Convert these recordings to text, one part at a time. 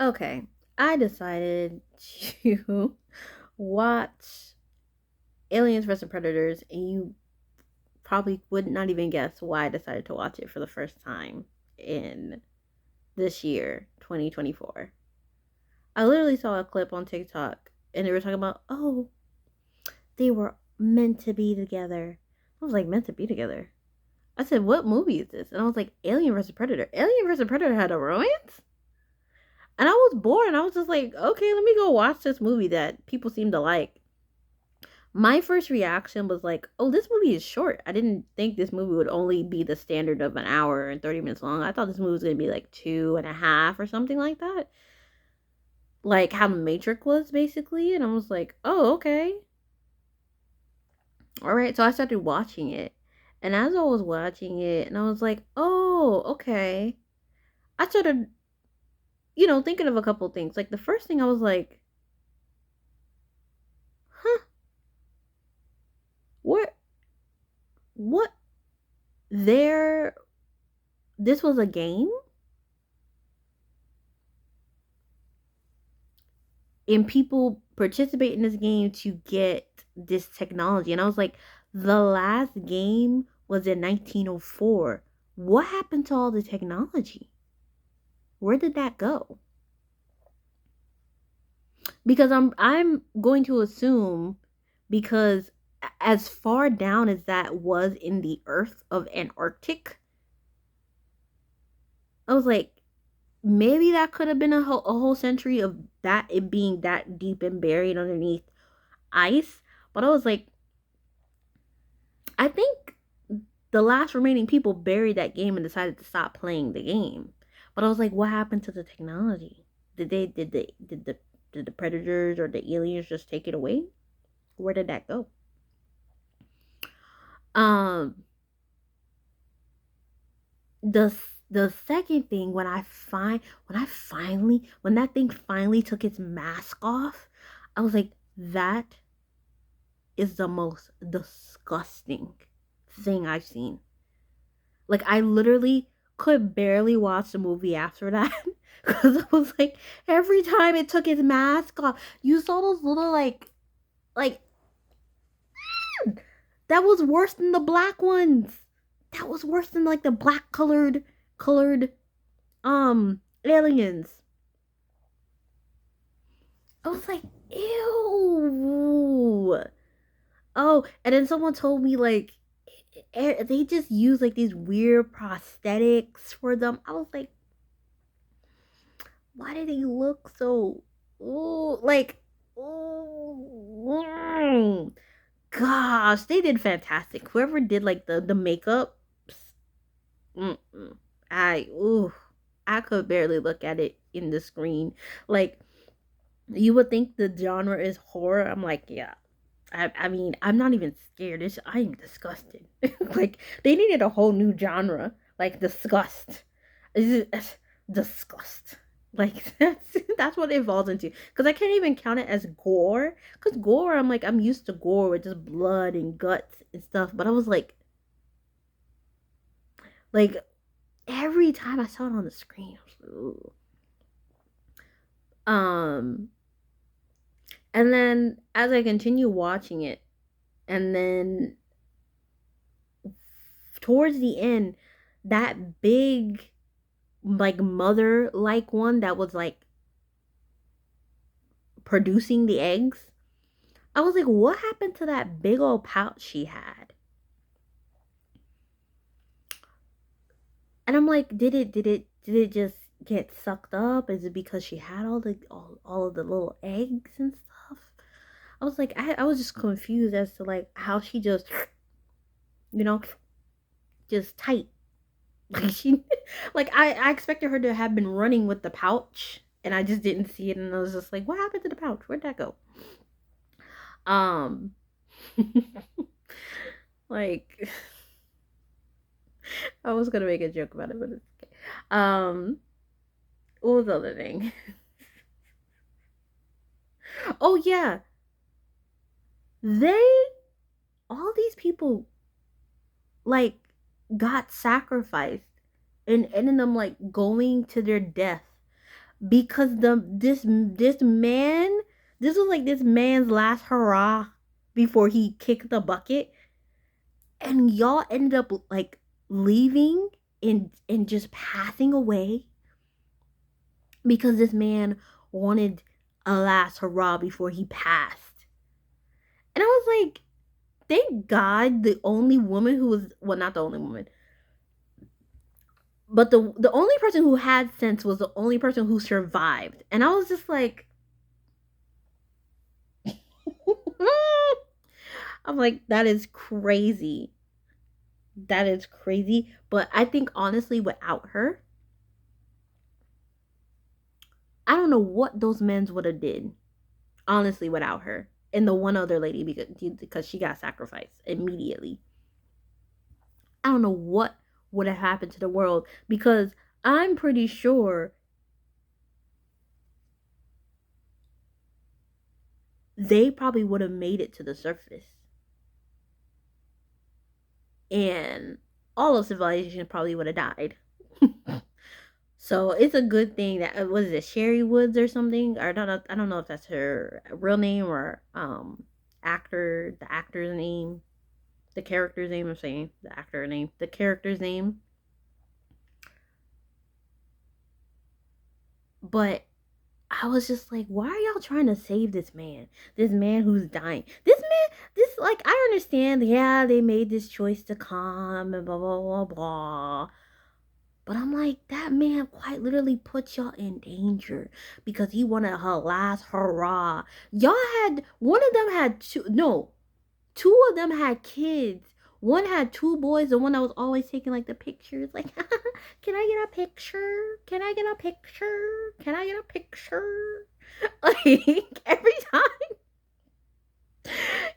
Okay, I decided to watch Aliens vs. Predators, and you probably would not even guess why I decided to watch it for the first time in this year, 2024. I literally saw a clip on TikTok, and they were talking about, oh, they were meant to be together. I was like, meant to be together? I said, what movie is this? And I was like, Alien vs. Predator. Alien vs. Predator had a romance? And I was bored, and I was just like, okay, let me go watch this movie that people seem to like. My first reaction was like, oh, this movie is short. I didn't think this movie would only be the standard of an hour and 30 minutes long. I thought this movie was going to be like 2.5 or something like that. Like how The Matrix was, basically. And I was like, oh, okay. All right. So I started watching it. And as I was watching it, and I was like, oh, okay. I started, thinking of a couple things. Like the first thing I was like, huh, what, what, there, this was a game? And people participate in this game to get this technology. And I was like, the last game was in 1904. What happened to all the technology? Where did that go? Because I'm going to assume, because as far down as that was in the earth of Antarctic, I was like, maybe that could have been a whole century of that, it being that deep and buried underneath ice. But I was like, I think the last remaining people buried that game and decided to stop playing the game. But I was like, what happened to the technology? Did the predators or the aliens just take it away? Where did that go? Um, the the second thing, when that thing finally took its mask off, I was like, that is the most disgusting thing I've seen. Like I literally could barely watch the movie after that because I was like, every time it took its mask off, you saw those little like that was worse than the black ones. That was worse than like the black colored aliens. I was like, ew. Oh, and then someone told me like they just use like these weird prosthetics for them. I was like, why did he look so ooh, like ooh, gosh, they did fantastic. Whoever did like the makeup, mm-mm, I ooh, I could barely look at it in the screen. Like you would think the genre is horror. I'm like, yeah. I mean, I'm not even scared. I am disgusted. Like they needed a whole new genre, like disgust. It's disgust. Like that's what it evolves into. Because I can't even count it as gore. Because gore, I'm like, I'm used to gore with just blood and guts and stuff. But I was like every time I saw it on the screen, I was like, ooh. Um, and then as I continue watching it, and then towards the end, that big like mother like one that was like producing the eggs, I was like, what happened to that big old pouch she had? And I'm like, did it just get sucked up? Is it because she had all of the little eggs and stuff? I was like, I was just confused as to like how she just you know just tight. Like she like I expected her to have been running with the pouch, and I just didn't see it, and I was just like, what happened to the pouch? Where'd that go? Um like I was gonna make a joke about it, but it's okay. What was the other thing? Oh yeah, they all these people like got sacrificed and ended up like going to their death because this was like this man's last hurrah before he kicked the bucket, and y'all ended up like leaving and just passing away because this man wanted a last hurrah before he passed. And I was like, thank God the only woman who was, well, not the only woman, but the only person who had sense was the only person who survived. And I was just like, I'm like, that is crazy. That is crazy. But I think honestly, without her, I don't know what those men's would have did. Honestly, without her and the one other lady, because she got sacrificed immediately. I don't know what would have happened to the world, because I'm pretty sure they probably would have made it to the surface. And all of civilization probably would have died. So it's a good thing that, was it Sherry Woods or something? Or I don't know if that's her real name or the actor's name, the character's name. I'm saying the actor name, the character's name. But I was just like, why are y'all trying to save this man? This man who's dying. Like, I understand, yeah, they made this choice to come and blah, blah, blah, blah. But I'm like, that man quite literally put y'all in danger because he wanted her last hurrah. Y'all had, one of them had two of them had kids. One had two boys, the one that was always taking like the pictures, like, can I get a picture? Can I get a picture? Can I get a picture? Like, every time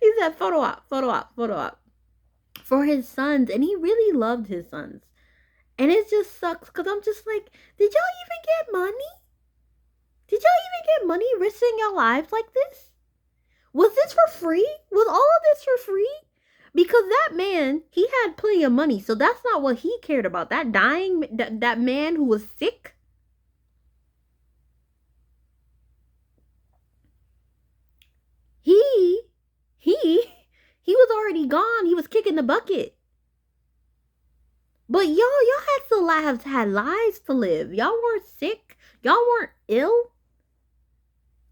he said photo op, photo op, photo op for his sons, and he really loved his sons. And it just sucks because I'm just like, did y'all even get money? Did y'all even get money risking your lives like this? Was this for free? Was all of this for free? Because that man, he had plenty of money, so that's not what he cared about. That dying, that man who was sick. He, he, he was already gone. He was kicking the bucket. But y'all had lives to live. Y'all weren't sick. Y'all weren't ill.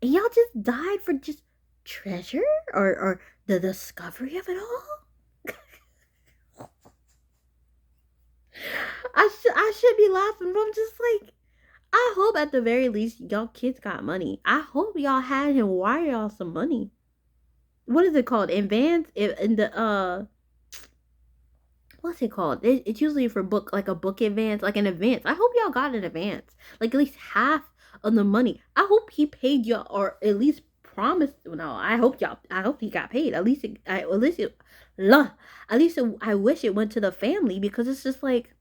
And y'all just died for just treasure or the discovery of it all. I should be laughing, but I'm just like, I hope at the very least y'all kids got money. I hope y'all had him wire y'all some money. What is it called? Advance in the what's it called? It's usually for book, like a book advance, like an advance. I hope y'all got an advance, like at least half of the money. I hope he paid y'all, or at least promised. No, I hope y'all. I hope he got paid. At least I wish it went to the family, because it's just like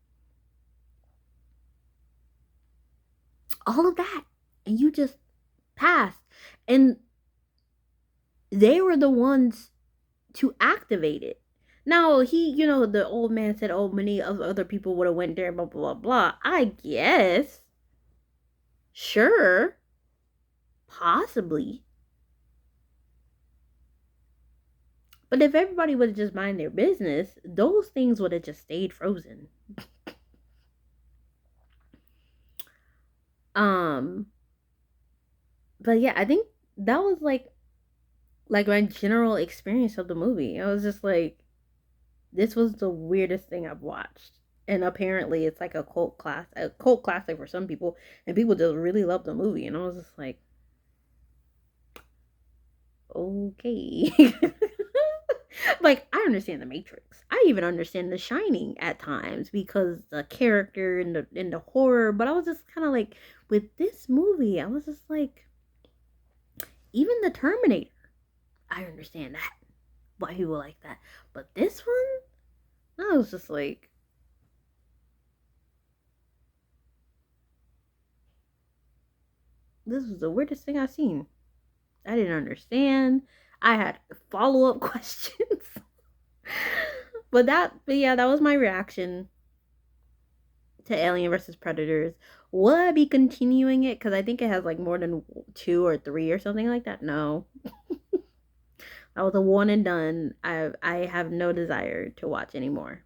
all of that, and you just passed, and they were the ones to activate it. Now, the old man said, oh, many of other people would have went there, blah, blah, blah. I guess. Sure. Possibly. But if everybody would have just mind their business, those things would have just stayed frozen. But yeah, I think that was like my general experience of the movie. I was just like, this was the weirdest thing I've watched. And apparently it's like a cult classic for some people, and people just really love the movie. And I was just like, okay. Like, I understand the Matrix. I even understand The Shining at times because the character and the horror, but I was just kind of like, with this movie, I was just like, even the Terminator, I understand that, why people like that. But this one, I was just like, this was the weirdest thing I've seen. I didn't understand. I had follow-up questions. But yeah, that was my reaction to Alien versus Predators. Will I be continuing it? Because I think it has like more than two or three or something like that. No, I was a one and done. I have no desire to watch anymore.